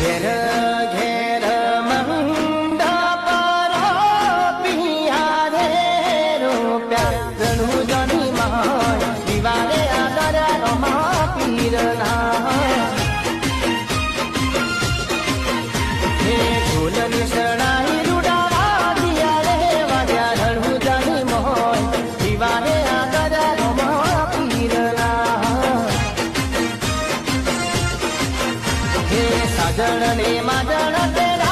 ઘેર ઘેર મંડપ રોપિયા રે રોપ્યા ઘણું જની માય દિવારે આદર રમા પીરના હે ઢોલની સણાઈ રૂડાવા દિયા રે વાગ્યા ઘણું જની મોય દિવારે આદર રમા પીરના હે સાજણ ને માજણ તેરા